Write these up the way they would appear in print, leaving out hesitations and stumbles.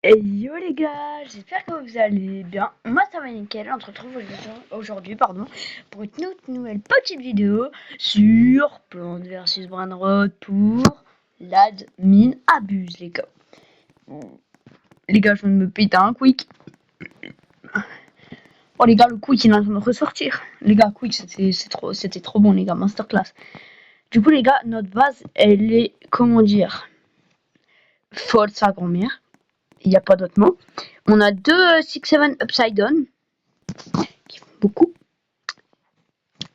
Et yo les gars, j'espère que vous allez bien. Moi ça va nickel, on se retrouve aujourd'hui pour une toute nouvelle petite vidéo sur Plants vs Brainrot pour l'admin abuse les gars. Les gars, je viens de me péter un quick. Oh les gars, le quick il est en train de ressortir. Les gars, quick c'était trop bon les gars, masterclass. Du coup les gars, notre base elle est, comment dire, folle sa grand-mère. Il n'y a pas d'autre mot. On a deux 6-7 upside down qui font beaucoup.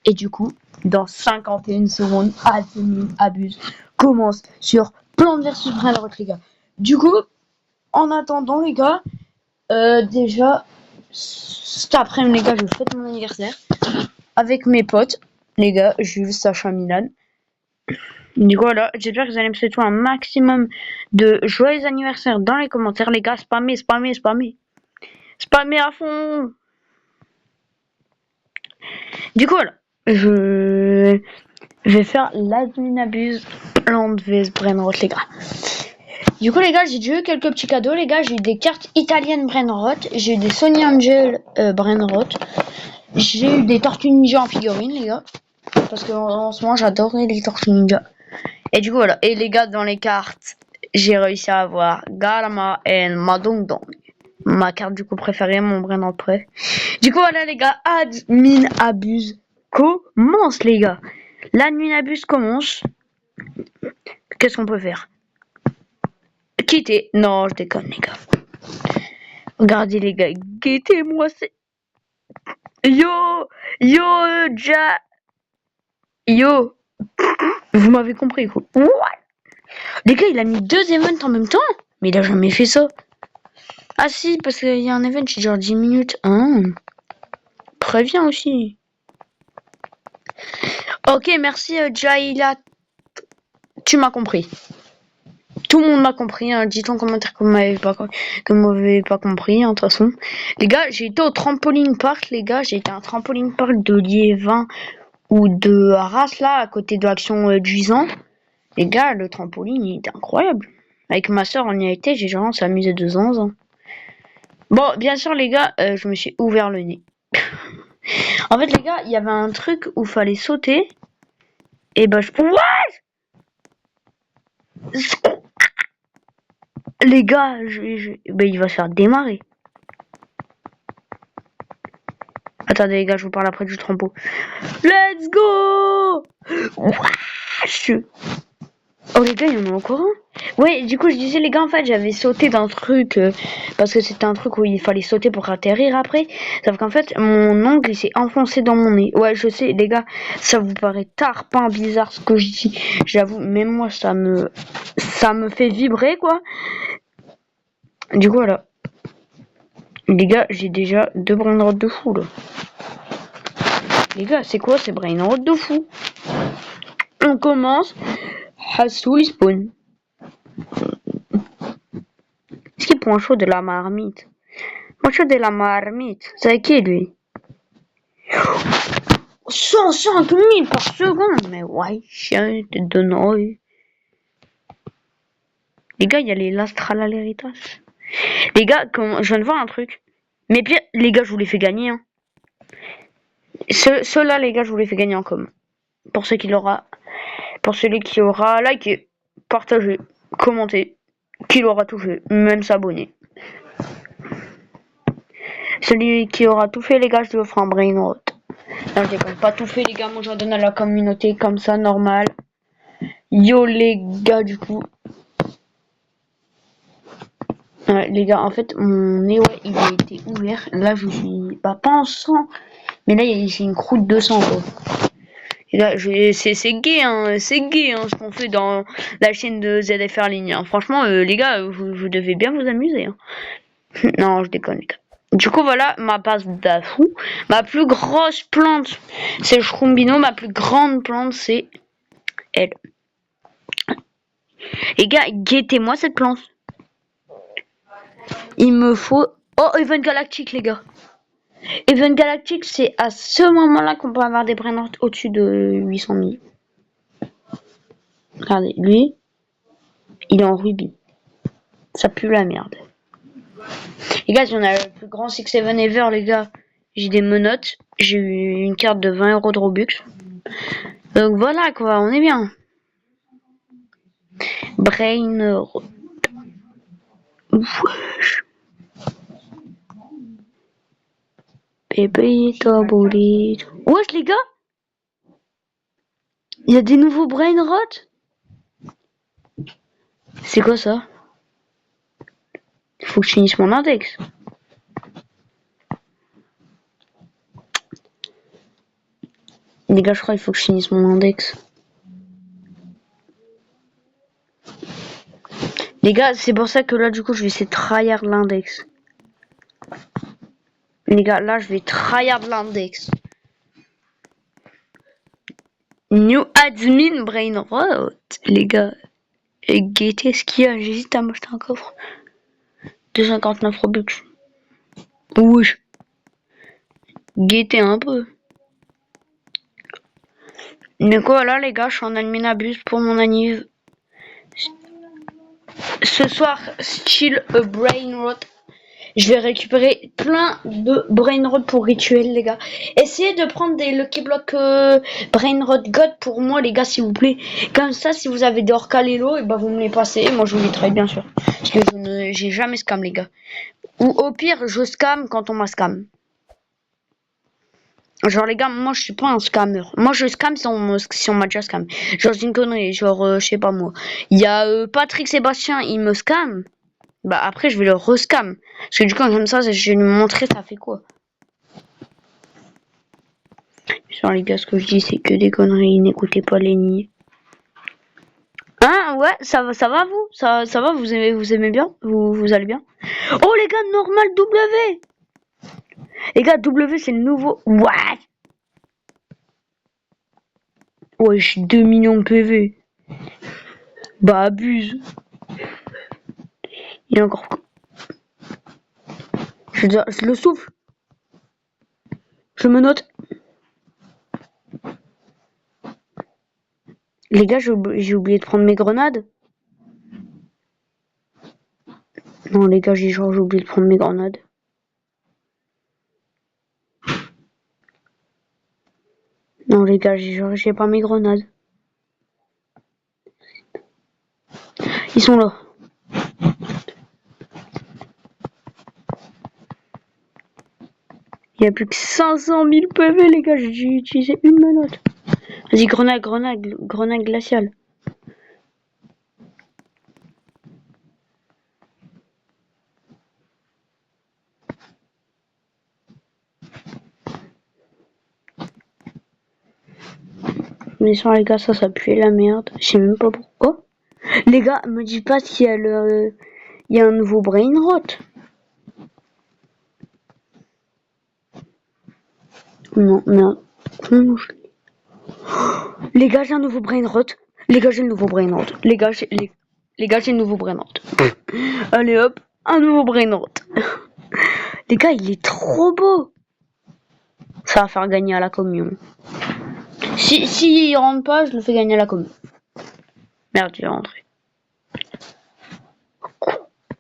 Et du coup, dans 51 secondes, Admin Abuse commence sur Plants vs Brainrot les gars. Du coup, en attendant les gars, déjà cet après-midi les gars, je fête mon anniversaire avec mes potes, les gars, Jules, Sacha, Milan. Du coup voilà, j'espère que vous allez me souhaiter un maximum de joyeux anniversaire dans les commentaires les gars, spammez à fond. Du coup voilà, je vais faire l'admin abuse Plants vs Brainrot les gars. Du coup les gars, j'ai déjà eu quelques petits cadeaux les gars, j'ai eu des cartes italiennes Brainrot, j'ai eu des Sony Angel Brainrot, j'ai eu des Tortues Ninja en figurine les gars, parce que en ce moment j'adorais les Tortues Ninja. Et du coup voilà, et les gars dans les cartes, j'ai réussi à avoir Galama et Madongdong. Ma carte du coup préférée, mon Brainrot prêt. Du coup voilà les gars, admin abuse commence les gars. L'admin abuse commence. Qu'est-ce qu'on peut faire? Quitter. Non, je déconne les gars. Regardez les gars, guettez-moi c'est... Yo Yo, vous m'avez compris quoi. What? Les gars, il a mis deux events en même temps? Mais il a jamais fait ça. Ah si, parce qu'il y a un event, c'est genre 10 minutes. Préviens aussi. Ok, merci Jaila. Tu m'as compris. Tout le monde m'a compris, hein. Dites en commentaire que vous m'avez pas compris, hein, de toute façon. Les gars, j'ai été au trampoline park, les gars. J'ai été à un trampoline park de Liévin ou de Arras, là, à côté de l'action Duisan. Les gars, le trampoline, il était incroyable. Avec ma soeur, on y a été, j'ai genre s'amusé de zinzin. Bon, bien sûr, les gars, je me suis ouvert le nez. En fait, les gars, il y avait un truc où fallait sauter. Et bah, les gars, bah, il va se faire démarrer. Attendez, les gars, je vous parle après du trampo. Let's go! Wesh! Oh, les gars, il y en a encore un? Ouais, du coup, je disais, les gars, en fait, j'avais sauté dans un truc, parce que c'était un truc où il fallait sauter pour atterrir après. Sauf qu'en fait, mon ongle, il s'est enfoncé dans mon nez. Ouais, je sais, les gars, ça vous paraît tarpin bizarre ce que je dis. J'avoue, même moi, ça me fait vibrer, quoi. Du coup, voilà. Les gars, j'ai déjà deux Brainrot de fou, là. Les gars, c'est quoi ces Brainrot de fou? On commence. Hassou spawn. Est-ce qu'il prend chaud de la marmite? Chaud de la marmite. C'est qui lui? 105 000 par seconde. Mais ouais, chien de Noël. Les gars, il y a les Lastral à l'héritage. Les gars, je viens de voir un truc. Mais pire, les gars, je vous les fais gagner. Hein. Ceux-là, les gars, je vous les fais gagner en com. Pour celui qui aura liké, partagé, commenté, qui l'aura tout fait, même s'abonner. Celui qui aura tout fait, les gars, je lui offre un Brainrot. Non, je déconne pas tout fait, les gars. Moi, j'en donne à la communauté comme ça, normal. Yo, les gars, du coup. Ouais, les gars, en fait, mon nez, ouais, il a été ouvert. Là, je suis pas en sang. Mais là, j'ai une croûte de sang, quoi. Et là, c'est gay, hein, ce qu'on fait dans la chaîne de ZFR Ligne. Hein. Franchement, les gars, vous devez bien vous amuser. Hein. Non, je déconne, les gars. Du coup, voilà, ma base d'afou. Ma plus grosse plante, c'est Shrumbino. Ma plus grande plante, c'est elle. Les gars, guettez-moi cette plante. Il me faut... Oh, Event Galactique, les gars. Event Galactique, c'est à ce moment-là qu'on peut avoir des Brainrot au-dessus de 800 000. Regardez, lui, il est en rubis. Ça pue la merde. Les gars, si on a le plus grand 6-7 ever, les gars. J'ai des menottes. J'ai eu une carte de 20 € de Robux. Donc voilà quoi, on est bien. Brain rot. Wesh. Pépito burrito. Wesh les gars, il y a des nouveaux brain rot. C'est quoi ça? Faut que je finisse mon index. Les gars, je crois qu'il faut que je finisse mon index. Les gars, c'est pour ça que là, du coup, je vais essayer de tryhard l'index. Les gars, là, je vais tryhard l'index. New admin brain rot. Les gars, gaieté, ce qu'il y a? J'hésite à m'acheter un coffre. 259 Robux. Oui. Gaieté un peu. Mais quoi, là, les gars, je suis en admin abuse pour mon anniv. Ce soir, still a brain rot. Je vais récupérer plein de brain rot pour rituel, les gars. Essayez de prendre des Lucky Block brain rot God pour moi, les gars, s'il vous plaît. Comme ça, si vous avez des Orcalelo, et ben vous me les passez. Moi, je vous les trade, bien sûr. Parce que j'ai jamais scam, les gars. Ou au pire, je scam quand on m'a scam. Genre les gars, moi je suis pas un scammer. Moi je scam si on m'a déjà scam. Genre c'est une connerie, genre je sais pas moi. Il y a Patrick Sébastien, il me scam. Bah après je vais le rescam. Parce que du coup comme ça, je vais lui montrer ça fait quoi. Genre les gars, ce que je dis c'est que des conneries, n'écoutez pas les niais. Hein, ouais, ça va vous? Ça va, vous aimez bien? Vous allez bien? Oh les gars, normal W. Les gars, W c'est le nouveau. What? Ouais, j'ai 2 millions de PV. Bah abuse. Il est encore. Je le souffle. Je me note. Les gars, j'ai oublié de prendre mes grenades. Non, les gars, j'ai oublié de prendre mes grenades. Non, les gars, j'ai pas mes grenades. Ils sont là. Il y a plus que 500 000 PV, les gars. J'ai utilisé une menotte. Vas-y, grenade glaciale. Mais sans les gars, ça pue la merde. Je sais même pas pourquoi. Les gars, me dis pas s'il y a il y a un nouveau brain rot. Non, merde. Les gars, j'ai un nouveau brain rot. Les gars, j'ai le nouveau brain rot. Les gars, j'ai le nouveau brain rot. Allez hop, un nouveau brain rot. Les gars, il est trop beau. Ça va faire gagner à la commune. Si il rentre pas, je le fais gagner à la commune. Merde, il est rentré.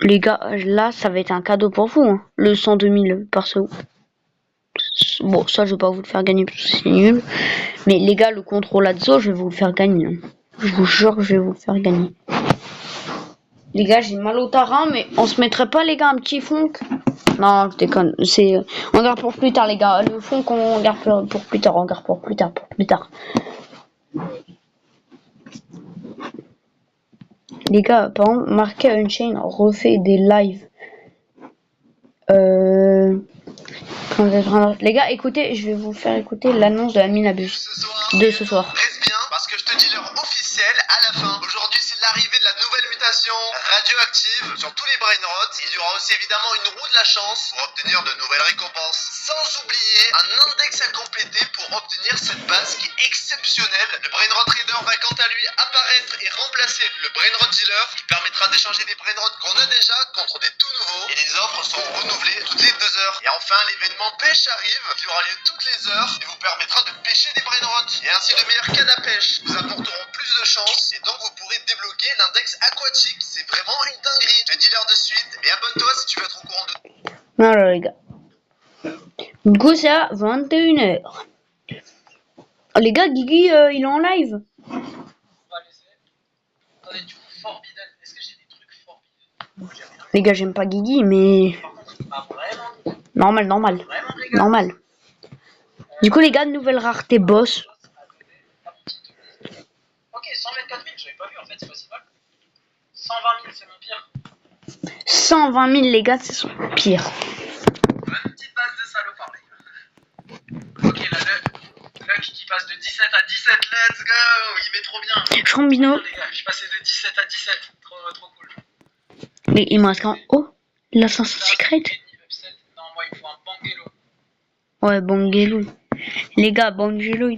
Les gars, là, ça va être un cadeau pour vous. Hein. Le 102 000 par seconde. Bon, ça, je vais pas vous le faire gagner parce que c'est nul. Mais les gars, le contrôle Adzo, je vais vous le faire gagner. Hein. Je vous jure que je vais vous le faire gagner. Les gars, j'ai mal au tarin, mais on se mettrait pas, les gars, un petit funk? Non, je déconne. On garde pour plus tard, les gars. Le funk, on garde pour plus tard. On garde pour plus tard, Les gars, par exemple, Marqué Unchained refait des lives. Les gars, écoutez, je vais vous faire écouter l'annonce de Admin Abuse de ce soir. Reste bien, parce que je te dis l'heure officielle à la fin. Aujourd'hui, c'est l'arrivée de la nouvelle mutation radioactive sur tous les brain rot. Il y aura aussi évidemment une roue de la chance pour obtenir de nouvelles récompenses. Sans oublier un index à compléter pour obtenir cette base qui est exceptionnelle. Le brain rot trader va quant à lui apparaître et remplacer le brain rot dealer qui permettra d'échanger des brain rot qu'on a déjà contre des tout nouveaux. Et les offres seront renouvelées toutes les 2 heures. Et enfin, l'événement pêche arrive, qui aura lieu toutes les heures et vous permettra de pêcher des brain rot. Et ainsi de meilleures cannes à pêche vous apporteront plus de chance et donc vous pourrez débloquer l'index aquatique. C'est vraiment une dinguerie. Je te dis l'heure de suite, mais abonne-toi si tu veux être au courant de Voilà les gars. Du coup c'est à 21h. Les gars, Guigui il est en live. On va laisser. Attendez, du coup, Forbidden. Est-ce que j'ai des trucs Forbidden? J'ai rien. Les gars, j'aime pas Guigui, mais Par contre, il m'a vraiment. normal. Vraiment régalé. Normal. Du coup les gars, nouvelle rareté boss. Ok, 124 000, j'avais pas vu en fait, c'est pas si mal. 120 000, c'est mon pire. 120 000 les gars, c'est son pire. Une petite base de salopard, les gars. Ok, là, le Luck qui passe de 17 à 17, let's go! Il met trop bien. Chambino. Les gars, je suis passé de 17 à 17, trop cool. Mais il me reste quand. Oh, l'ascension secret. Non, moi il faut un Bangelo. Ouais, Bangelo. Les gars, Bangelo,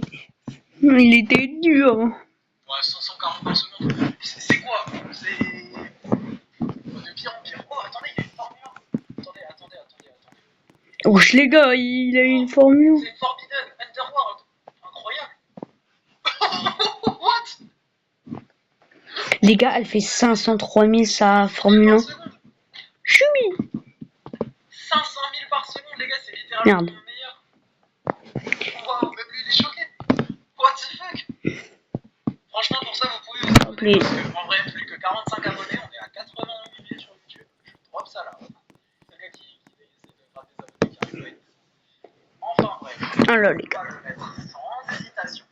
il était dur. Ouais, 540 par seconde. C'est quoi? C'est de pire en pire. Oh, attendez, il y a une Formule 1. Attendez. Wesh les gars, il a une formule. C'est Forbidden Underworld. Incroyable. What? Les gars, elle fait 503 000 sa Formule 1. Chumi. 500 000 par seconde, les gars, c'est littéralement Merde. le meilleur. Wow, même lui, il est choqué. What the fuck? Franchement, pour ça, vous pouvez vous abonner. Parce que, en vrai, plus que 45 abonnés, on est à 80 000 sur YouTube. Je drop ça là. C'est le gars qui essaie de faire des abonnés qui arrivent vite. Enfin, bref. Alors les On gars. va le mettre sans hésitation.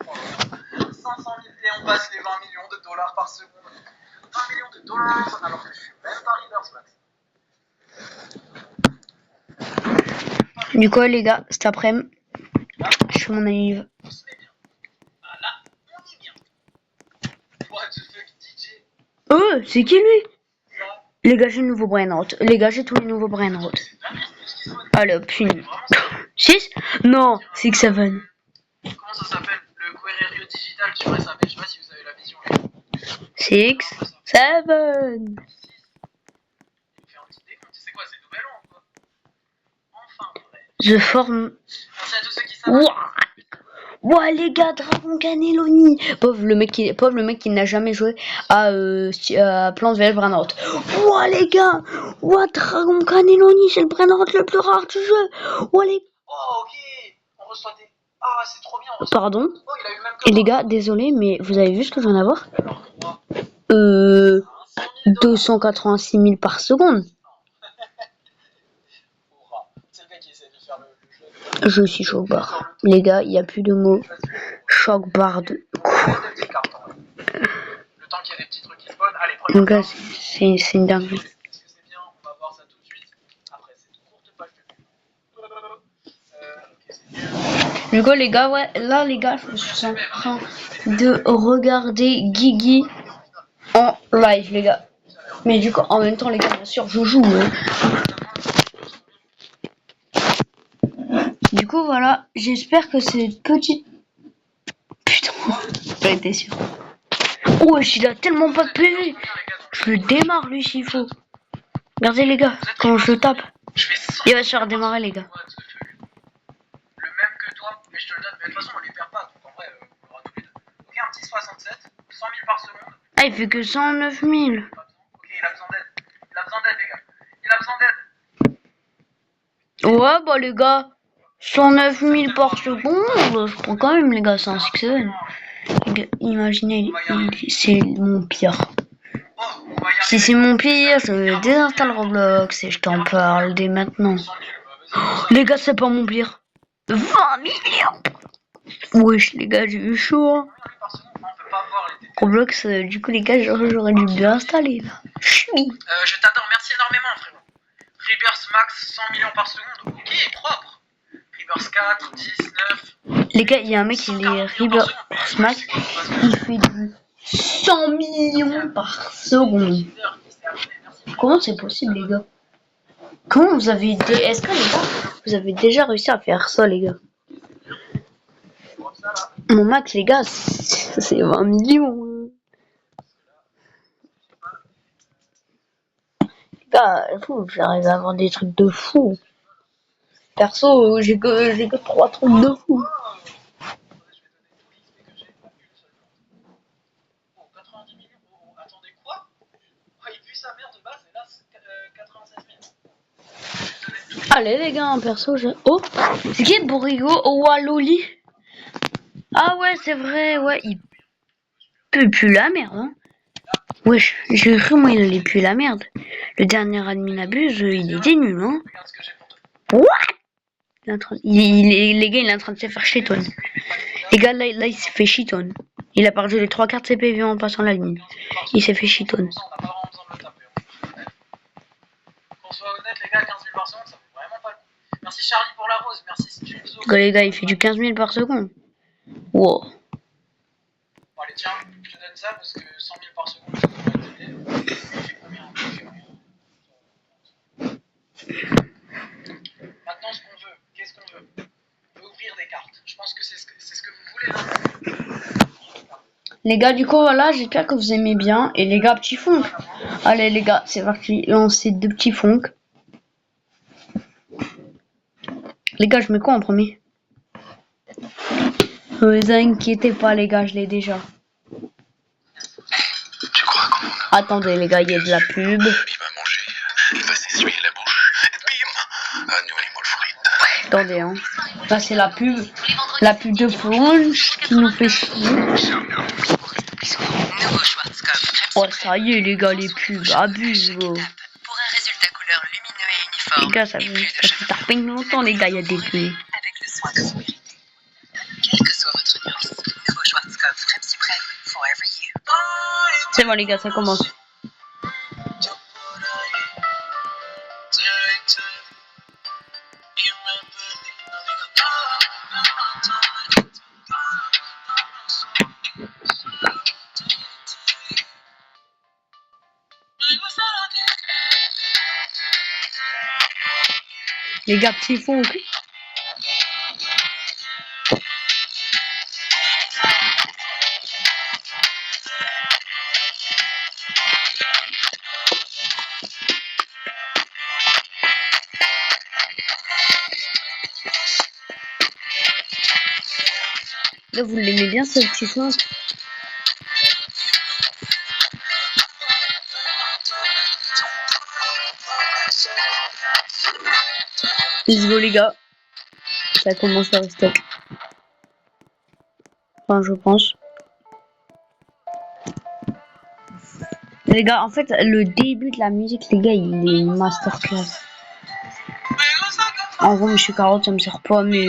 Voilà. 500 000 et on passe les 20 millions de dollars par seconde. 20 millions de dollars alors que je suis même pas Reverse Max. Du coup les gars, cet après-midi, je fais mon anniv. On se met bien. Ah là, on y est bien. What the fuck, DJ? Oh, c'est qui lui? Ça, Les gars, j'ai le nouveau Brainrot. Les gars, j'ai tous les nouveaux Brainrot. c'est dingue, ce qui se passe. Allez hop, fini. Vraiment, ça. 6? Non, 6-7. Comment ça s'appelle? Le Quererio digital sur SAP. Je sais pas si vous avez la vision. 6, 7. Il me fait un petit décompte. C'est quoi? C'est nouvel an ou quoi? Enfin, bref. Je forme. Merci à tous ceux qui savent. Ouah. Ouah les gars, Dragon Cannelloni. Pauvre le mec qui n'a jamais joué à Plants vs Brainrot. Ouah les gars. Ouah Dragon Cannelloni, c'est le Brainrot le plus rare du jeu. Ouah les. Oh, ok. On reçoit des. Ah, c'est trop bien. On reçoit... Pardon. Oh, il a eu le même que Et les moi. gars, désolé, mais vous avez vu ce que je viens d'avoir? Alors, 3. 286 000 par seconde. C'est le gars qui essaie de faire le jeu. Je suis choc bar. Les gars, il n'y a plus de mots. Choc bar de. Le temps qu'il y a des petits trucs qui spawnent. Allez, première Donc là, phase. c'est une dinguerie. Est-ce que c'est bien? On va voir ça tout de suite. Après cette courte page de pub. Ok, c'est bien. Du coup, les gars, ouais, là, les gars, je suis en train de regarder Guigui en live, les gars. Mais du coup, en même temps, les gars, bien sûr, je joue. Hein. Du coup, voilà, j'espère que cette petite. Putain, j'en étais sûr. Wesh, il a tellement pas de PV. Je le démarre, lui, s'il faut. Regardez, les gars, quand je le tape, Je fais 100. il va se faire démarrer, les gars. Le même que toi, mais je te le donne. Mais de toute façon, on les perd pas. Donc en vrai, on aura tous les deux. Ok, un petit 67. 100 000 par seconde. Ah, il fait que 109 000. Ok, il a besoin d'aide. Il a besoin d'aide, les gars. Il a besoin d'aide. Ouais, bah, les gars, 109 000 par seconde, je prends quand même, les gars, c'est un 6-7. Les gars, imaginez, c'est mon pire. Oh, on va y Si arriver. c'est mon pire, je désinstalle Roblox et je t'en parle dès maintenant. 100 000, vas-y. Les gars, c'est pas mon pire. 20 millions. Wesh, les gars, j'ai eu chaud. Hein. Par seconde, on peut pas voir les détails. Roblox, du coup, les gars, j'aurais dû bien installer. Là. Chumi. Je t'adore, merci énormément, frérot. Rebirth Max, 100 millions par seconde. Ok, propre. Rebirth 4, 10, 9. Les gars, il y a un mec qui est Rebirth Max. Il fait du 100 millions par seconde. Comment c'est possible, les gars? Comment vous avez Est-ce que, les gars, vous avez déjà réussi à faire ça, les gars? Mon max, les gars, c'est 20 millions. Les gars, j'arrive à avoir des trucs de fou. Perso, j'ai que 3 trucs de fou. Oh, 90 millions. Oh, attendez, quoi? Allez les gars, un perso, oh, c'est qui Borigo Owaloli? Ah ouais, c'est vrai, ouais, il pue la merde, hein. Wesh, j'ai cru moi il allait puer la merde. Le dernier admin abuse, il était nul, hein. What? Les gars, il est en train de se faire shiton. Les gars, là il s'est fait shiton. Il a perdu les 3 quarts de ses PV en passant la ligne. Il s'est fait shiton. Qu'on soit honnête, les gars, 15 000 par seconde, ça fait vraiment pas le coup. Merci Charlie pour la rose, merci Stunzo. Les gars, il fait du 15 000 par seconde. Wow. Bon, allez, tiens, je te donne ça parce que 100 000 par seconde, ça devrait t'aider. Il fait combien? Il fait rien. Maintenant, ce qu'on veut, qu'est-ce qu'on veut? On veut ouvrir des cartes. Je pense que c'est ce que vous voulez, hein. Les gars, du coup, voilà, j'espère que vous aimez bien. Et les gars, petit funk. Allez, les gars, c'est parti. Lancer 2 petits funk. Les gars, je mets quoi en premier? Ne vous inquiétez pas, les gars, je l'ai déjà. Tu crois qu'on Attendez, les gars, il y a de la pub. il va manger, il va s'essuyer la bouche, et bim, un nouvel mot frite. Attendez, hein. Là, c'est la pub. La pub de Flonge qui nous fait chier. Nouveau Schwarzkopf. Oh, ça y est, les gars, les pubs. Abuse, gros. Pour un résultat couleur lumineux et uniforme. Les gars, ça fait taper longtemps, les gars, il y a des pubs. Avec le soin que vous méritez. Quelle que soit votre nuance, nouveau Schwarzkopf crème suprême, forever you. C'est bon, les gars, ça commence. Les gars, petit funk. Là, vous l'aimez bien, ce petit funk? Let's go, les gars. Ça commence à rester. Enfin, je pense. Les gars, en fait, le début de la musique, les gars, il est une masterclass. En gros, Monsieur Carotte, ça me sert pas, mais...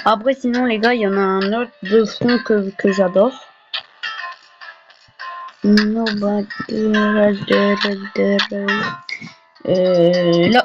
Après, sinon, les gars, il y en a un autre de fond que j'adore. Nobody là.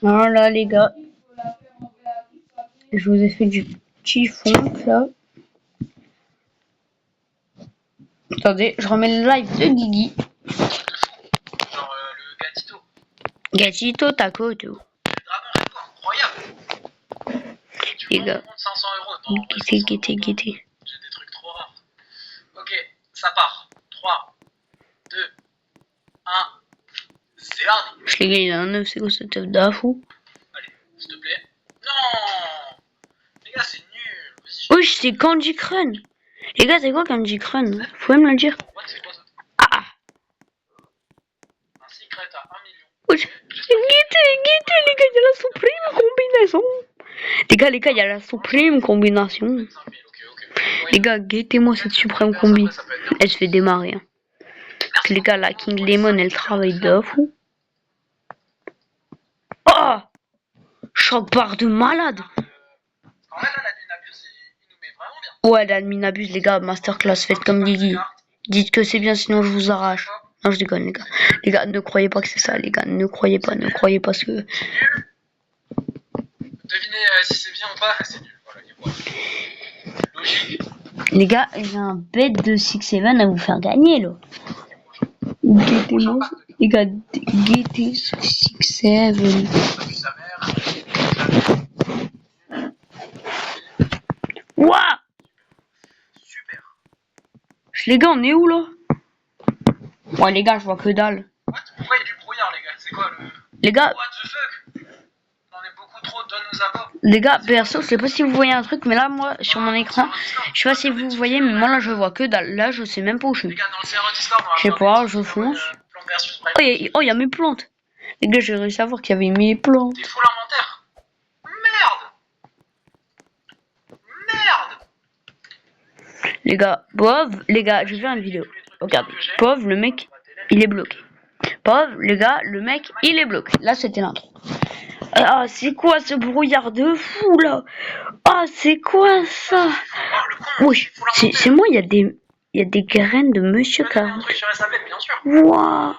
Voilà, les gars. Je vous ai fait du petit fond, là. Attendez, je remets le live de Guigui. Genre le gatito. Gatito, taco, tout. Le dragon répond. les Non, gars. on monte 500 euros. Non, en vrai, Guettez, 500 guettez, euros, non. guettez. J'ai des trucs trop rares. Ok, ça part. 3, 2, 1. C'est parti. Les gars, il a un 9, c'est quoi ce teuf d'afou? Allez, s'il te plaît. Non. Les gars, c'est nul. Vas-y, Wesh, c'est Candy Crun. Les gars, c'est quoi Candy Crun? Vous pouvez me le dire? what, c'est quoi ça? Ah! Un secret à 1 million. Wesh, guettez, les gars, il y a la suprême combinaison. Les gars, il y a la suprême combinaison. 25 000, ok. Les gars, guettez-moi cette suprême combi. Elle se fait démarrer. Hein. Parce que les gars, la King Lemon, elle travaille de fou. Oh! Choc barre de malade. En vrai, là, la lune abuse, il nous met vraiment bien. Ouais, l'admin abuse, les gars. Masterclass, faites comme Guigui. Dites que c'est bien, sinon je vous arrache. Non, je déconne, les gars. Les gars, ne croyez pas que c'est ça, les gars. Ne croyez pas ce que... Devinez si c'est bien ou pas, c'est nul. Voilà, il est bon. Logique. Les gars, j'ai un bête de 6-7 à vous faire gagner, là. Guettez-moi. Les gars, guettez 6-7. Sa mère. Ouah! Super. Les gars, on est où, là? Ouais, les gars, je vois que dalle. What? Pourquoi il y a du brouillard, les gars? C'est quoi le. Les gars, What the fuck? On est beaucoup trop dans nos abords. les gars, perso, je sais pas si vous voyez un truc, mais là, moi, sur mon écran, je sais pas si vous voyez, mais moi, là, je vois que dalle. Là, je sais même pas où je Les suis. gars, dans le serveur Discord, on va Je sais faire pas, des je petits vidéos, fonce. Plante versus Prime. Oh, y a mes plantes. Les gars, j'ai réussi à voir qu'il y avait mes plantes. T'es full inventaire. Merde. Les gars, pauvre, les gars, je vais faire une vidéo. Regarde, pauvre, le mec, il est bloqué. Pauvre, les gars, le mec, il est bloqué. Là, c'était l'intro. Ah, c'est quoi ce brouillard de fou, là? Ah, c'est quoi ça? Oui, c'est moi, il y a des graines de Monsieur Un Carotte. truc sur SAP, bien sûr. Waouh!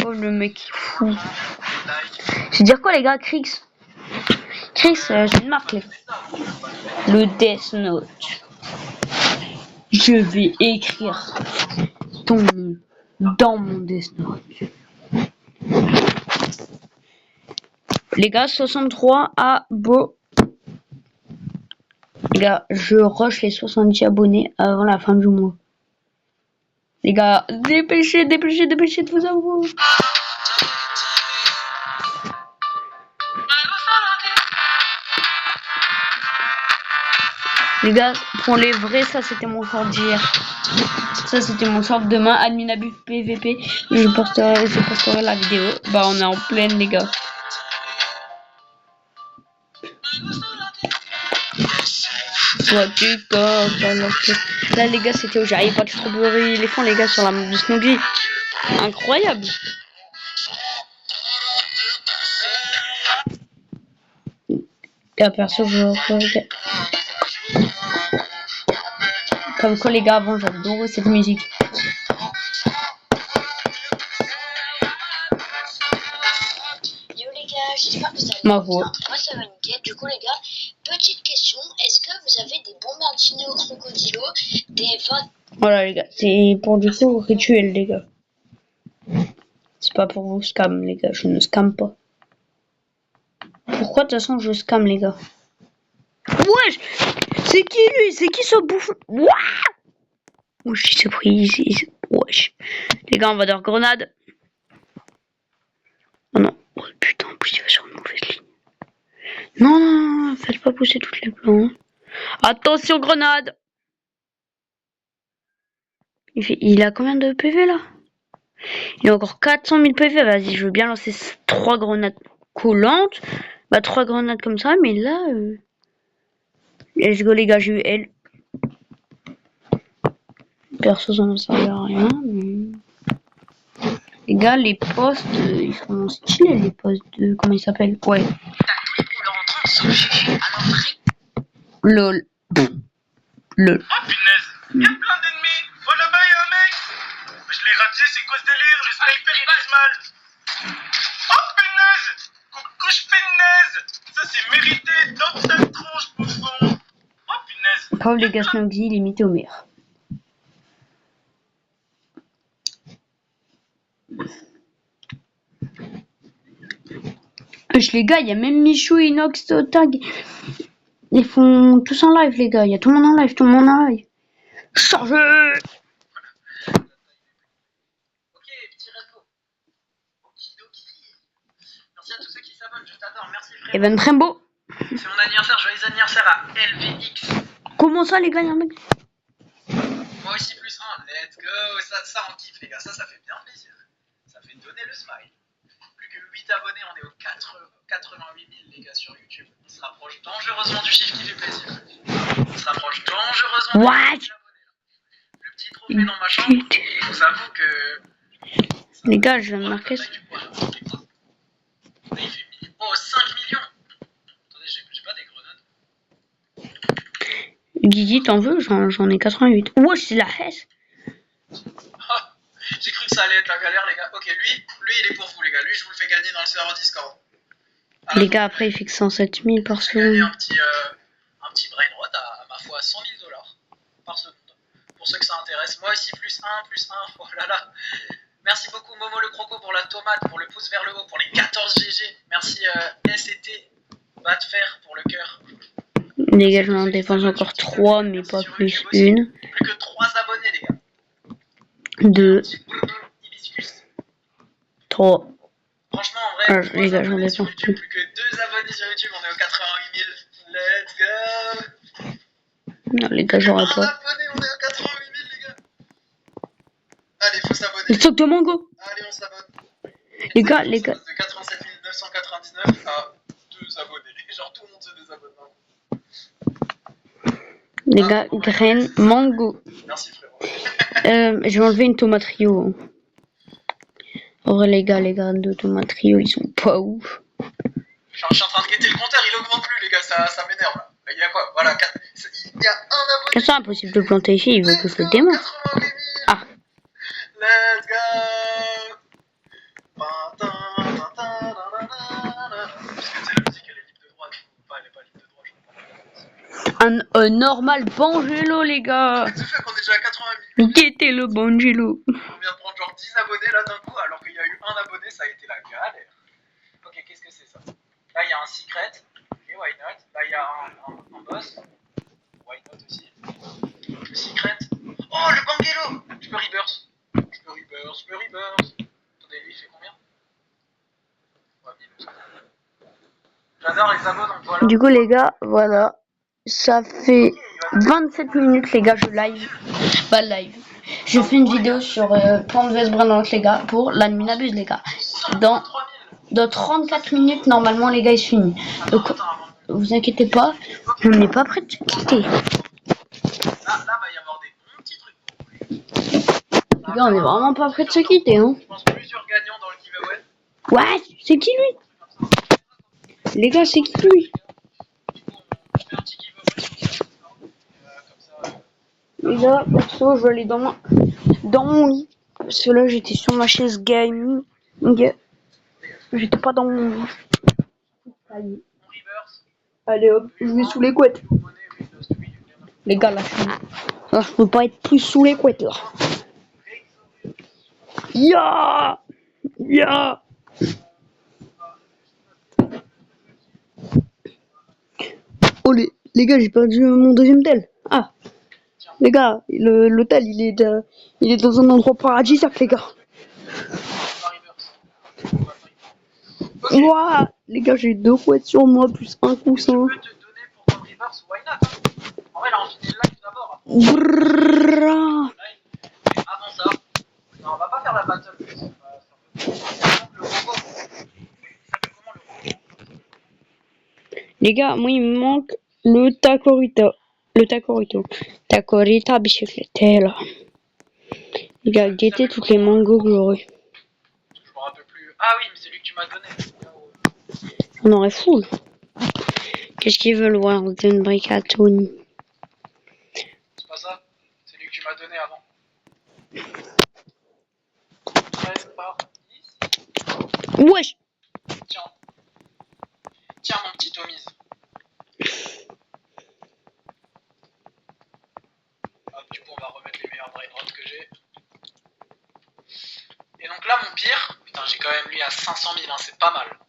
Oh, le mec est fou. Je vais dire quoi, les gars? Krix, j'ai une marque, les... Le Death Note. Je vais écrire ton nom dans mon Death Note. Les gars, 63 abos. Les gars, je rush les 70 abonnés avant la fin du mois. Les gars, dépêchez de vous avouer. Les gars, pour les vrais, ça c'était mon short d'hier. Ça c'était mon short demain, admin abus PVP. Je posterai la vidéo. Bah on est en pleine, les gars. Toi tu coques alors que... Là les gars, c'était où j'arrive pas de strawberry éléphant, les gars, sur la map de Snoopy. Incroyable. Gars, perso, je regarde. Comme quoi les gars, avant j'adorais cette musique. Yo les gars, j'espère que vous allez Ma bien. voix. Moi ça va nickel. Du coup les gars, petite question, est-ce que vous avez des bombardino crocodilo, des Voilà les gars, c'est pour du coup rituel les gars. C'est pas pour vous scam les gars, je ne scam pas. Pourquoi de toute façon je scam les gars? Wesh! C'est qui lui? C'est qui ce bouffon? Waouh! Wesh, il s'est pris ici. Wesh. Les gars, on va dans grenade. Oh non. Oh putain, en plus il va sur une mauvaise ligne. Non, faites pas pousser toutes les plantes. Attention, grenade! Il a combien de PV là? Il a encore 400 000 PV. Vas-y, je veux bien lancer 3 grenades collantes. Bah, 3 grenades comme ça, mais là. Let's go, les gars, j'ai eu elle. Perso, ça ne servait à rien. Mais... Les gars, les postes, ils sont stylés, les postes de. Comment ils s'appellent? Ouais. LOL. LOL. Oh punaise, y'a plein d'ennemis. Oh là-bas y'a un mec. Je l'ai raté, c'est quoi ce délire? Le sniper il passe mal. Oh punaise. Coucouche punaise. Ça c'est mérité dans ta tronche bouffon. Oh punaise. Pauvre les gars, Snowgy, limité au maire. Wesh, les gars, il y a même Michou et Inox Tag. Ils font tous en live, les gars. Il y a tout le monde en live, tout le monde en live. Chargé. Ok, petit resto. Okidoki. Merci à tous ceux qui s'abonnent, je t'adore, merci frère. Evan Trembo. C'est mon anniversaire, joyeux anniversaire à LVX. Comment ça, les gars, y'a un mec? Moi aussi plus 1, let's go. Ça on kiffe les gars, ça fait bien plaisir. Ça fait donner le smile. Plus que 8 abonnés, on est aux 88 000 les gars sur YouTube. On se rapproche dangereusement du chiffre qui fait plaisir. On se rapproche dangereusement What? du abonnés. Le petit trophée dans ma chambre, je vous avoue que... Les gars, je viens de marquer ça. Il fait oh 5 millions. Attendez, j'ai pas des grenades. Guigui, t'en veux? J'en ai 88. Wesh, c'est la hesse. J'ai cru que ça allait être la galère les gars. Ok, lui il est pour vous les gars. Lui je vous le fais gagner dans le serveur Discord. Les gars, après, il fait que 107 000 par Je vais gagner seconde. un petit brain rot à ma foi 100 000 $ par seconde. Pour ceux que ça intéresse. Moi aussi plus 1. Oh là là. Merci beaucoup Momo le Croco pour la tomate, pour le pouce vers le haut, pour les 14 GG. Merci SCT Batfer pour le cœur. Les gars, je m'en dépense encore 3, mais pas plus une. Plus que 3 abonnés les gars. 2, 3. Franchement, en vrai, Les gars, j'en abonnés sur dépense YouTube, plus. plus que 2 abonnés sur YouTube, on est aux 88 000. Let's go! Non, les gars, j'aurais Un pas. abonné, on est à 88 000, les gars! Allez, faut s'abonner. Le stock de mango. Allez, on s'abonne. Les gars. De 87 999 à 2 abonnés. Genre, tout le monde se désabonne. Les gars, graines, mango. Merci, frérot. Je vais enlever une tomate Rio. En vrai, les gars, les graines de tomate Rio, ils sont pas ouf. Je suis en train de guetter le compteur, il augmente plus, les gars, ça m'énerve. Là. Il y a quoi? Voilà, il y a un abonné. C'est impossible de planter ici, il veut que je le démonte. 88 000. Ah. Let's go! Parce que tu sais, la musique elle est libre de droit, enfin elle est pas libre de droit, je comprends pas. Un normal Bangelo, les gars. Tu sais qu'on est déjà à 88 000. Guettez le Bangelo. On vient de prendre genre 10 abonnés là d'un coup, alors qu'il y a eu un abonné, ça a été la galère. Ok, qu'est-ce que c'est ça? Là il y a un secret, ok, why not? Là il y a un boss, why not aussi? Le secret. Oh le Bangelo! Je peux reverse. Attendez, lui il fait combien? Ouais, 1000. J'adore les abos, donc voilà. Du coup, les gars, voilà. Ça fait 27 minutes, les gars, je live. Pas live. Je fais une vidéo sur Plante vs Brandon, les gars, pour la nuit n'abuse, les gars. Dans 34 minutes, normalement, les gars, il se finit. Donc, vous inquiétez pas, on n'est pas prêt de se quitter. Là, va y avoir des bons petits trucs. Les gars, on est vraiment pas prêt de se quitter, hein. Je pense plusieurs gagnants dans le giveaway. Ouais, c'est qui lui? Les gars, c'est qui lui? Du coup, on fait un petit giveaway sur ça. Comme ça. Les gars, perso, je vais aller dans mon lit. Parce que là, j'étais sur ma chaise gaming. J'étais pas dans mon lit. On reverse. Allez hop, je vais sous les couettes. Les gars, là, je peux pas être plus sous les couettes, là. Ya! Ya! Oh, les gars, j'ai perdu mon deuxième tel. Ah! Les gars, le tel, il est dans un endroit paradisiaque, les gars. Ouah! Les gars, j'ai 2 couettes sur moi, plus un coussin. Je peux te donner pour ton reverse, why not? En vrai, là, on finit le live d'abord. Brrrra. Avant ça, non, on va pas faire la battle. Le robot. Ça fait comment le robot? Les gars, moi, il me manque le Tacorita. Le Tacorito. Tacorita bicyclette, là. Les gars, guettez toutes les mangos que j'aurai. Je me rappelle plus. Ah oui, mais c'est lui que tu m'as donné. On aurait full. Qu'est-ce qu'ils veulent voir? Une brique à Tony. C'est pas ça. C'est lui que tu m'as donné avant. 13 par 10. Wesh! Tiens. Tiens, mon petit Tomise. Hop, du coup, on va remettre les meilleurs brain rots que j'ai. Et donc là, mon pire, putain, j'ai quand même lui à 500 000, hein, c'est pas mal.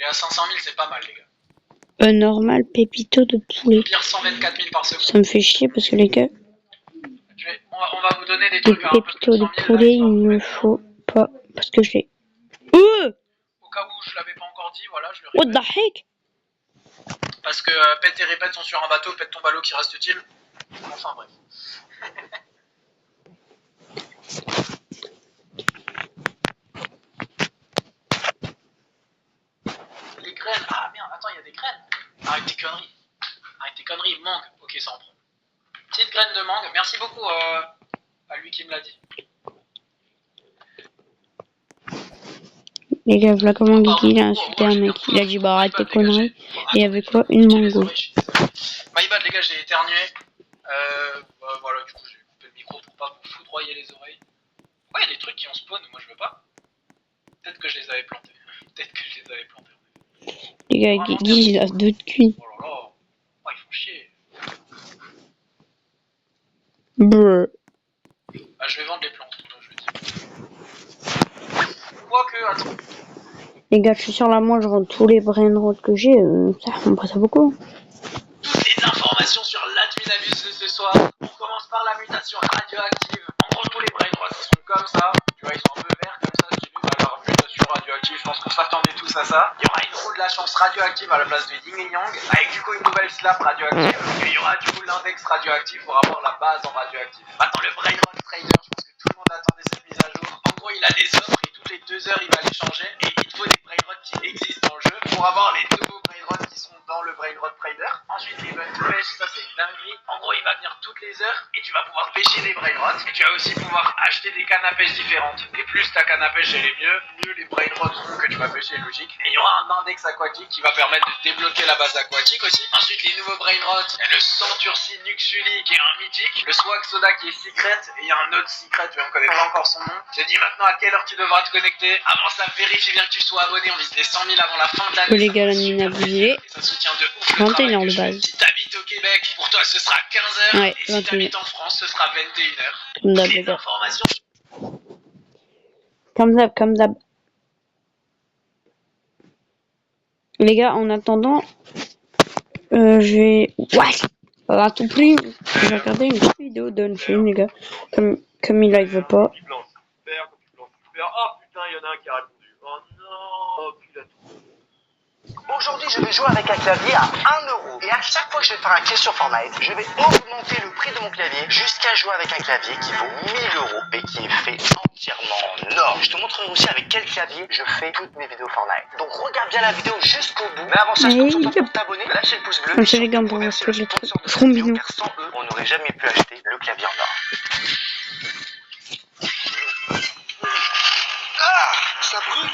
Et à 500 000, c'est pas mal, les gars. Normal pépito de poulet. Pire 124 000 par seconde. Ça me fait chier parce que les gars, On va vous donner des des trucs à un peu plus pépitos de de 100 000 là, poulet, histoire de il vous me mettre faut pas. Parce que je l'ai. au cas où je l'avais pas encore dit, voilà, je le What répète. the heck? Parce que Pète et Répète sont sur un bateau, Pète ton ballot qui reste-t-il? Enfin bref. Les graines, ah merde, attends, il y a des graines. Arrête tes conneries. Arrête tes conneries, mangue. Ok, ça en prend. Petite graine de mangue, merci beaucoup à lui qui me l'a dit. Les gars, voilà comment Pardon, Guigui il a oh, insulté oh, un j'ai mec. bien Il a dit bah arrête tes My bad, les gars, conneries. j'ai- Et il y avait quoi? Une J'ai les mango. oreilles, je suis désolé. My bad, les gars, j'ai éternué. Voilà, du coup, j'ai coupé le micro pour pas vous foudroyer les oreilles. Ouais, il y a des trucs qui ont spawn, moi je veux pas. Peut-être que je les avais plantés. Peut-être que je les avais plantés. Les gars, Guigui il a deux de cuit. Oh là là. Oh, ils font chier. Brrr. Ah, je vais vendre les plantes, je vais dire. Quoique, attends. Les gars, je suis sur la moi, je rends tous les brainrots que j'ai. Ça me passe beaucoup. Toutes les informations sur l'Adminabus de ce soir. On commence par la mutation radioactive. En gros, tous les brainrots sont comme ça. Tu vois, ils sont un peu verts comme ça. Si tu veux, alors mutation radioactive, je pense qu'on s'attendait tous à ça. Il y aura une roue de la chance radioactive à la place de Yin et Yang, avec du coup une nouvelle slap radioactive. Et il y aura du coup l'index radioactif pour avoir la base en radioactif. Maintenant, le brainrot trader, je pense que tout le monde attendait cette mise à jour. En gros, il a des offres et toutes les 2 heures, il va les changer. Et il te faut des brainrots qui existent dans le jeu pour avoir les nouveaux brainrots qui sont dans le brainrot trader. Ensuite, les event to pêche, ça c'est une dinguerie. En gros, il va venir toutes les heures et tu vas pouvoir pêcher des brainrots. Et tu vas aussi pouvoir acheter des cannes à pêche différentes. Et plus ta canne à pêche elle est mieux les brainrots seront que tu vas pêcher, logique. Et il y aura un index aquatique qui va permettre de débloquer la base aquatique aussi. Ensuite, les nouveaux brainrots, il y a le Centursi Nuxuli qui est un mythique, le Swag Soda qui est secret, et il y a un autre secret, mais on connaît pas encore son nom. Je te dis maintenant à quelle heure tu devras te connecter. Avant ça, vérifie bien que tu sois abonné. On vise les 100 000 avant la fin de l'année. Les gars, la mine abusée. Ça soutient de ouf le 21 travail heures que de je fais. base. Si t'habites au Québec, pour toi ce sera 15h. Ouais, et si 21. t'habites en France, ce sera 21h. Comme d'hab, les Les gars. informations. Comme d'hab, comme d'hab. Les gars, en attendant, je vais. Ouais! À tout prix, je vais regarder une petite vidéo d'Unchain, les gars. Comme il live pas. Copie blanche, super, copie blanche, super. Oh putain, il y en a un qui a répondu. Oh non, oh puis il a tout. Aujourd'hui, je vais jouer avec un clavier à 1 €. Et à chaque fois que je vais faire un quiz sur Fortnite, je vais augmenter le prix de mon clavier jusqu'à jouer avec un clavier qui vaut 1 000 € et qui est fait entièrement en or. Je te montrerai aussi avec quel clavier je fais toutes mes vidéos Fortnite. Donc regarde bien la vidéo jusqu'au bout. Mais avant ça, je compte sur toi pour t'abonner, lâcher le pouce bleu. Comme et ça, les surtout gars, on pourra remercier faire le les trucs. sponsor de cette Trop vidéo, mignon. car sans eux, on n'aurait jamais pu acheter le clavier en or. Ah, ça brûle.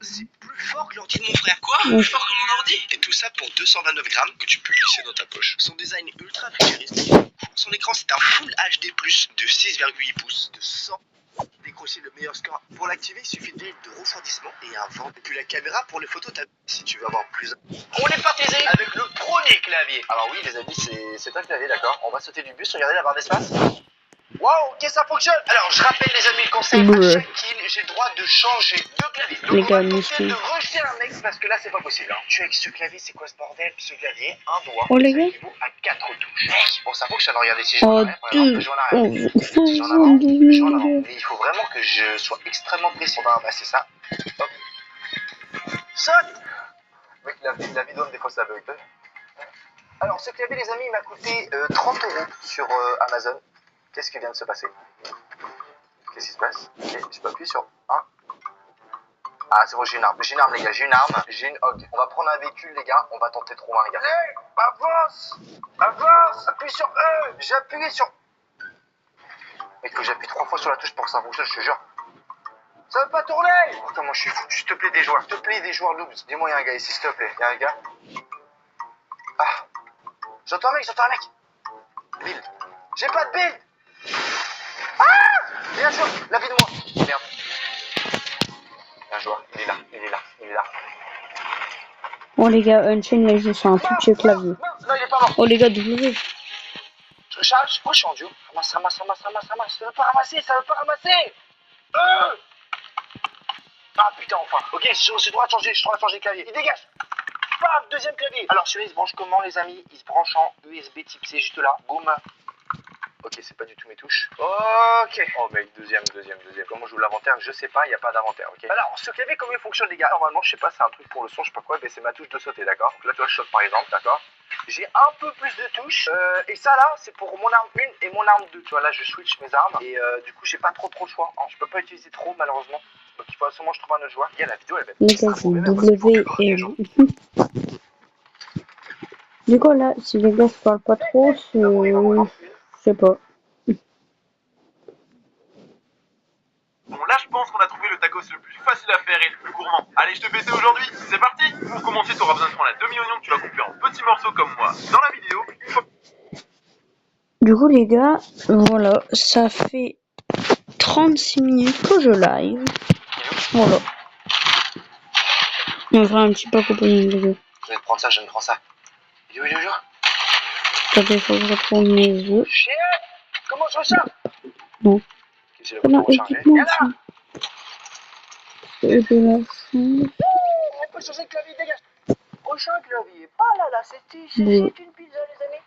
C'est plus fort que l'ordi de mon frère. Quoi? Ouais. Plus fort que mon ordi? Et tout ça pour 229 grammes que tu peux glisser dans ta poche. Son design est ultra futuriste. Son écran, c'est un Full HD+, de 6,8 pouces, de 100. Décrocher le meilleur score. Pour l'activer, il suffit de de refroidissement et un vent. Et puis la caméra pour les photos, si tu veux avoir plus. On est parti avec le premier clavier. Alors oui, les amis, c'est un clavier, d'accord. On va sauter du bus, regardez la barre d'espace. Waouh, ok, ça fonctionne. Alors, je rappelle les amis le conseil, à chaque kill, j'ai le droit de changer de clavier. Donc, Les on gars, va tenter musclés. de rejeter un mec parce que là, c'est pas possible. Hein. Tu es avec ce clavier, c'est quoi ce bordel? Ce clavier, un doigt, Oh, les ça gars. équivaut à 4 touches. Bon, ça fonctionne, regardez si je vais en Oh, arrière, par exemple, deux. je vais en Oh, arrière. Si je vais en avant, je vais en avant. Mais il faut vraiment que je sois extrêmement précis. On va ramasser ça. Hop. Saute. Mec, la vidéo, des fois, ça bug. Alors, ce clavier, les amis, il m'a coûté 30 € sur Amazon. Qu'est-ce qui vient de se passer? Qu'est-ce qui se passe? Ok, je peux appuyer sur 1. Ah, c'est bon, j'ai une arme. J'ai une arme, les gars. J'ai une arme. J'ai une hog. On va prendre un véhicule, les gars. On va tenter trop loin, les gars. Hey, avance! Avance! Appuie sur E! J'ai appuyé sur... Il faut que j'appuie 3 fois sur la touche pour que ça fonctionne, je te jure. Ça veut pas tourner! Putain, moi je suis fou. S'il te plaît, des joueurs. S'il te plaît, des joueurs noobs. Dis-moi, il y a un gars ici, s'il te plaît. Il y a un gars. Ah! J'entends un mec, j'entends un mec! Build. J'ai pas de build! Ah! Bien joué! La vie de moi! Merde. Bien joué. Il est là, il est là, il est là. Oh les gars, Unchained là il joue sur un tout petit clavier. Non, il est pas mort. Oh les gars, W. Je charge. Oh, je suis en duo. Ramasse. Ça veut pas ramasser. Ah putain, enfin. Ok, j'ai le droit de changer de clavier. Il dégage. Bam, deuxième clavier. Alors celui-là il se branche comment les amis? Il se branche en USB type C juste là. Boum. Ok, c'est pas du tout mes touches. Ok. Oh mec, deuxième. Comment je joue l'inventaire? Je sais pas, il n'y a pas d'inventaire, ok. Alors, ce clavier, comment il fonctionne les gars? Normalement, je sais pas, c'est un truc pour le son, je sais pas quoi, mais c'est ma touche de sauter, d'accord? Donc là, tu vois, je saute par exemple, d'accord? J'ai un peu plus de touches. Et ça là, c'est pour mon arme 1 et mon arme 2. Tu vois, là, je switch mes armes. Et du coup, j'ai pas trop le choix. Hein. Je peux pas utiliser trop, malheureusement. Donc il faut absolument que je trouve un autre joueur. Il y a la vidéo, elle va être Les gars, c'est W et... Du coup là, si les gars se parlent pas trop, c'est... Je sais pas. Bon, là, je pense qu'on a trouvé le tacos le plus facile à faire et le plus gourmand. Allez, je te fais ça aujourd'hui, c'est parti. Pour commencer, tu auras besoin de prendre la demi-oignon que tu vas couper en petits morceaux comme moi dans la vidéo. Une fois... Du coup les gars, voilà, ça fait 36 minutes que je live. Voilà. On fera un petit pack opening les gars. Je vais te prendre ça, je vais me prendre ça. Il est où? Attendez, faut que je retourne mes yeux. Chien. Comment je recharge? Non. Ok, j'ai le On bouton a recharger. équipement Viens là. et de la fin. On peut changer de clavier, dégage. Prochain clavier, pas là, c'est Bon. une pizza, les amis.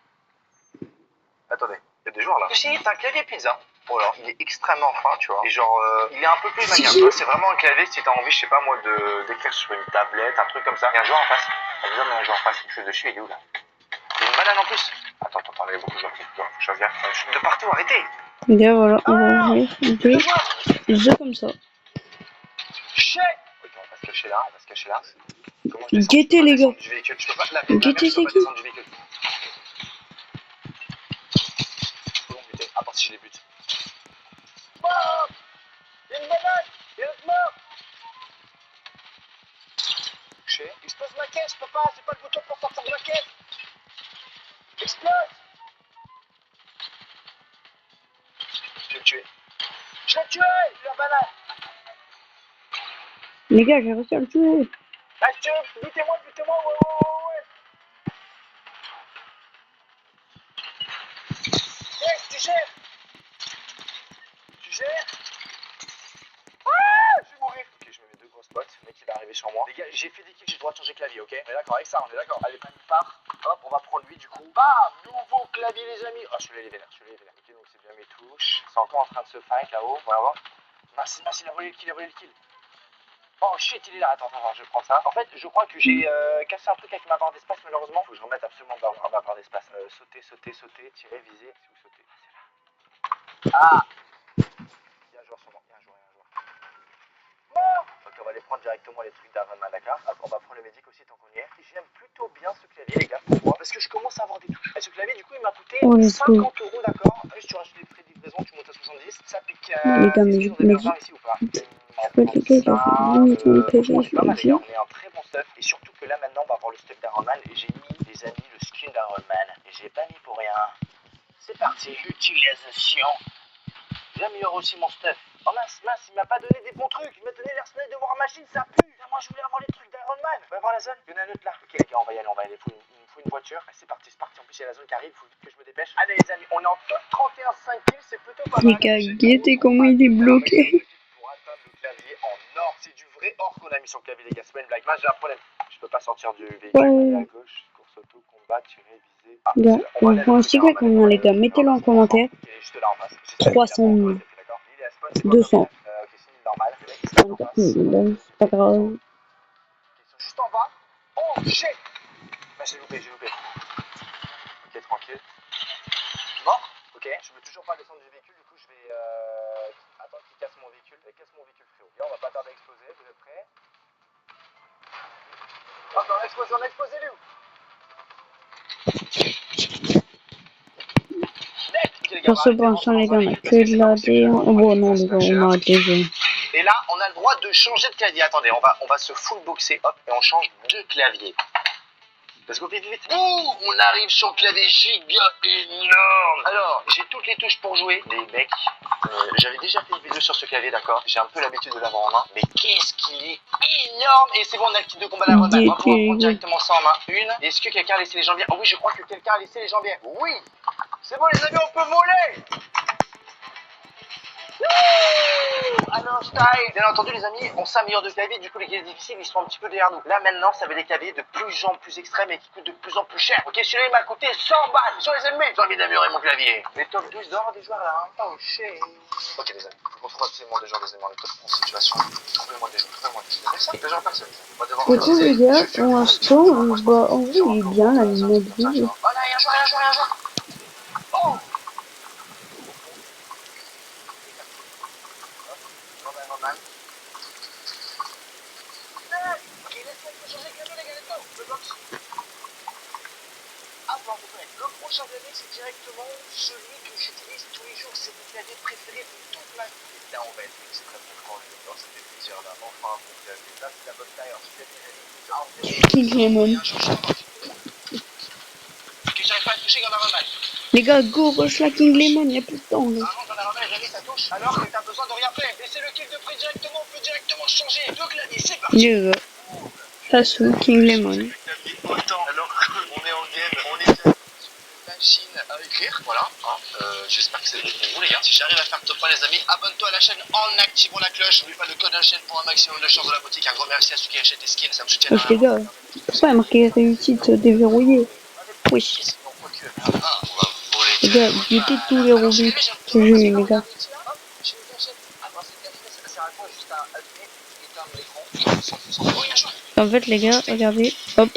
Attendez, il y a des joueurs là. C'est un clavier pizza. Bon, alors, il est extrêmement fin, tu vois. Et genre, il est un peu plus maniable. C'est vraiment un clavier si t'as envie, je sais pas moi, d'écrire sur une tablette, un truc comme ça. Il y a un joueur en face. T'as besoin d'un joueur en face. Je suis dessus, il est où là? Il y a une banane en plus. Attends, il y a beaucoup de joueurs qui faut que je fasse gaffe. Je suis de partout, arrêtez. Les gars, voilà, on va ouvrir des œufs comme ça. Chien. Ok, on va se cacher là, Comment je descends? Guettez, Je peux pas les gars. descendre du véhicule. Je peux pas, la merde, Guettez, je peux c'est pas qui? descendre du véhicule. Faut donc buter, à part si je les bute. Mort! Il y a une banane! Il y a l'autre mort! Touché. Explose ma caisse, je peux pas, c'est pas le bouton pour sortir de ma caisse! Explose! Je l'ai tué! La banane! Les gars, j'ai réussi à le tuer. Ah, butez-moi, ouais! Hey, tu gères! Ah, je vais mourir! Ok, je me mets deux grosses bottes, le mec il va arriver sur moi. Les gars, j'ai fait des kills, j'ai le droit de changer de clavier, ok? On est d'accord avec ça, on est d'accord. Allez, Manu part. Hop, on va prendre lui du coup. Bam! Nouveau clavier, les amis. Ah, celui-là il est vénère, Ok, donc c'est bien mes touches. C'est encore en train de se fight là-haut, on va voir. Mince, il a volé le kill, Oh shit, il est là. Attends, je prends ça. En fait, je crois que j'ai cassé un truc avec ma barre d'espace, malheureusement. Faut que je remette absolument ma barre d'espace. Sauter, tirer, viser. C'est où sauter? C'est là. Ah! Il y a un joueur sur moi, Mort! Ok, on va aller prendre directement les trucs d'Iron Man, d'accord? On va prendre le médic aussi tant qu'on y est. J'aime plutôt bien ce clavier, les gars, pourquoi? Parce que je commence à avoir des touches. Et ce clavier, du coup, il m'a coûté 50 €, d'accord? Juste, tu rajoutes les frais de livraison, tu montes à 70. Ça pique. Les gars, mais Est-ce que vous en avez un ici ou pas? je peux les gars, il a fait 10 minutes de Franchement, on PV, est pas mal, les gars. vas-y. On est un très bon stuff. Et surtout que là, maintenant, on va avoir le stuff d'Iron Man. Et j'ai mis, les amis, le skin d'Iron Man. Et j'ai pas mis pour rien. C'est parti. Utilisation. J'améliore aussi mon stuff. Oh mince, il m'a pas donné des bons trucs. Il m'a donné l'arsenal de War Machine, ça pue. Moi, je voulais avoir les trucs d'Iron Man. On va voir la zone. Il y en a un autre là. Ok, les gars, on va y aller. Il faut une voiture. Ah, c'est parti. En plus, il y a la zone qui arrive. Il faut vite que je me dépêche. Allez, les amis, on est en top 31-5 kills. C'est plutôt pas mal. Les gars, guettez comment il est bloqué. Pour atteindre le clavier en or. C'est du vrai or qu'on a mis sur le clavier, les gars. C'est pas une blague. Moi, j'ai un problème. Je peux pas sortir du véhicule. Ouais. À gauche, course auto, combat, tirer, viser. Ah, Les gars, on prend un secret combien, les gars? Mettez-le en commentaire. Il est juste là en face. 300 000. 200. 34 000, c'est pas grave. Juste en bas. Oh shit! Bah, j'ai loupé. Ok, tranquille. Mort. Ok. Je veux toujours pas descendre du véhicule, du coup je vais attendre qu'il casse mon véhicule. Casse mon véhicule, frérot. Là, on va pas tarder à exploser, vous êtes prêts? Oh, on a explosé, lui. Pour ce branchant, les gars, on a que de la D. Bon, non, les gars, on arrête les jeux. Et là, on a le droit de changer de clavier. Attendez, on va se full boxer. Hop, et on change de clavier. Let's go, vite, vite. Ouh, on arrive sur le clavier giga énorme. Alors, j'ai toutes les touches pour jouer. Les mecs, j'avais déjà fait une vidéo sur ce clavier, d'accord. J'ai un peu l'habitude de l'avoir en main. Mais qu'est-ce qu'il est énorme. Et c'est bon, on a le kit de combat à la remade. On va pouvoir prendre directement ça en main. Une. Est-ce que quelqu'un a laissé les jambières? Oh oui, je crois que quelqu'un a laissé les jambières. Oui. C'est bon, les amis, on peut voler. Alors, style. Bien entendu, les amis, on s'améliore de clavier. Du coup, les claviers difficiles, ils sont un petit peu derrière nous. Là, maintenant, ça va des claviers de plus en plus extrêmes et qui coûtent de plus en plus cher. Ok, celui-là, il m'a coûté 100 balles sur les ennemis. J'ai envie d'améliorer mon clavier. Les top 12 d'or des joueurs là. Hein. Oh, shit. Ok, les amis, on trouve absolument des joueurs, des amis, en top situation. Trouvez-moi des joueurs, trouvez-moi des joueurs. Ça, des gens personne. On va devoir Écoute les gars, pour l'instant, bah en vrai il est bien la mobile. Oh là, il y a un joueur, il y a un joueur, il y a un joueur. Oh. Roman. Ok, laisse-moi changer le clavier, les gars, let's go. Le box. Ah, bon, le prochain clavier, c'est directement celui que j'utilise tous les jours. C'est mon clavier préféré de toute ma vie. Là, on va être c'est très bon quand on est ça fait plaisir là. Enfin, un bon clavier. Là, c'est la bonne taille. Alors, je vais King Lemon. Ok, j'arrive pas à toucher, y'en a Roman. Les gars, go, rush la King Lemon, y'a plus de temps là. Avant, j'en ai Roman, jamais ça touche. Alors que t'as besoin de rien faire. Laissez le kill de près directement, on peut directement changer. Le clavier, c'est parti. Les gars, ça sous King Lemon. Autant. Alors, on est en game, on est sur une machine à écrire. Voilà. Hein. J'espère que c'est bon pour vous, les gars. Si j'arrive à faire top 1, les amis, abonne-toi à la chaîne en activant la cloche. N'oublie pas le code de la chaîne pour un maximum de chance dans la boutique. Un gros merci à ceux qui achètent des skins, ça me soutient. Wesh les gars, pourquoi il y a marqué réussite déverrouillée? Wesh. Les gars, butez tous les robots que j'ai eu les gars. En fait les gars, regardez, hop.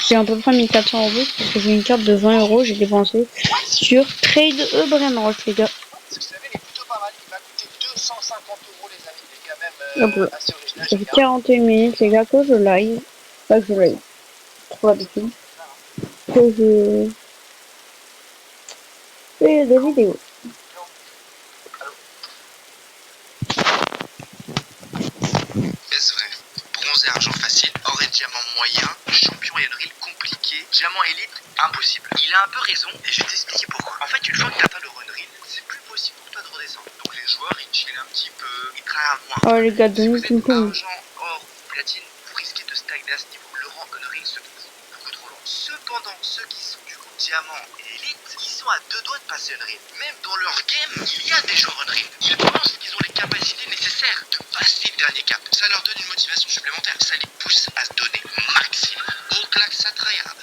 J'ai à peu près 1400 euros parce que j'ai une carte de 20 euros, j'ai dépensé sur Trade Brainrot les gars. Si vous savez, les couteaux pas mal, il m'a coûté 250 euros, les amis, les gars, même assez original. Ça fait 41 minutes les gars que je live. Pas que je live. Trop l'habitude. Que je fais des vidéos. Est-ce vrai? Bronze et argent facile, or et diamant moyen, champion et unreal compliqué, diamant élite impossible. Il a un peu raison et je vais t'expliquer pourquoi. En fait, une fois que tu atteins le unreal, c'est plus possible pour toi de redescendre. Donc les joueurs ils chillent un petit peu, ils travaillent moins. Oh les gars, Si donnez vous une êtes pomme. argent, or ou platine, vous risquez de stagner à ce niveau. Le rang unreal se trouve beaucoup trop long. Cependant, ceux qui sont du coup diamant et élite, ils sont à deux doigts de passer unreal. Même dans leur game, il y a des joueurs unreal. Ils pensent qu'ils ont les capacités nécessaires de passer le dernier cap. Ça leur donne une motivation supplémentaire. Ça les pousse à se donner maximum. Au claque ça tryhard.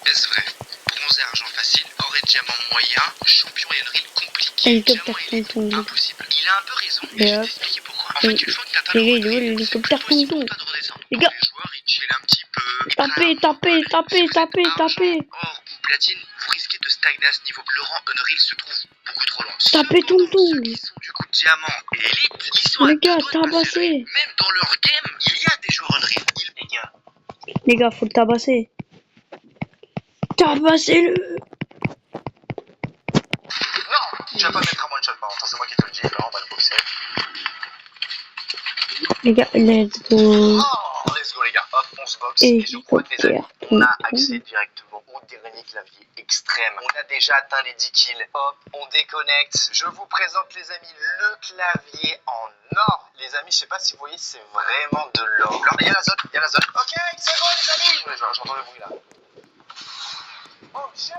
Est-ce vrai? Bronze et argent facile, or et diamant moyen, champion et unreal compliqué, Hélicoptère diamant élite tonton. impossible. Il a un peu raison, Et et je vais hop. t'expliquer pourquoi. En fait, une fois que t'atteins Les gars, le il est où unreal, c'est plus l'hélicoptère possible tonton? pour toi de redescendre. Les Donc gars. les joueurs, ils chillent un petit peu. ils Tapez, travaillent tapez, moins. tapez, Si vous êtes tapez, argent, tapez. or ou platine, vous risquez de stagner à ce niveau. Le rang unreal se trouve beaucoup trop loin. Tapez, Cependant, tonton. ceux qui sont du coup diamant et élite, ils sont Les à deux gars, doigts de passer tabassez. unreal. Même dans leur game, il y a des joueurs unreal. Les gars. Les gars, faut le tabasser. Tabassez-le. Non, tu vas pas mettre un one shot par contre, c'est moi qui te le dis, là on va le boxer. Les gars, let's go. Oh, let's go les gars, hop, on se boxe. Et je crois que les amis, on a accès directement au dernier clavier extrême. On a déjà atteint les 10 kills. Hop, on déconnecte. Je vous présente les amis le clavier en or. Les amis, je sais pas si vous voyez, c'est vraiment de l'or. Il y a la zone, il y a la zone. Ok, c'est bon les amis. J'entends le bruit là. Oh shit.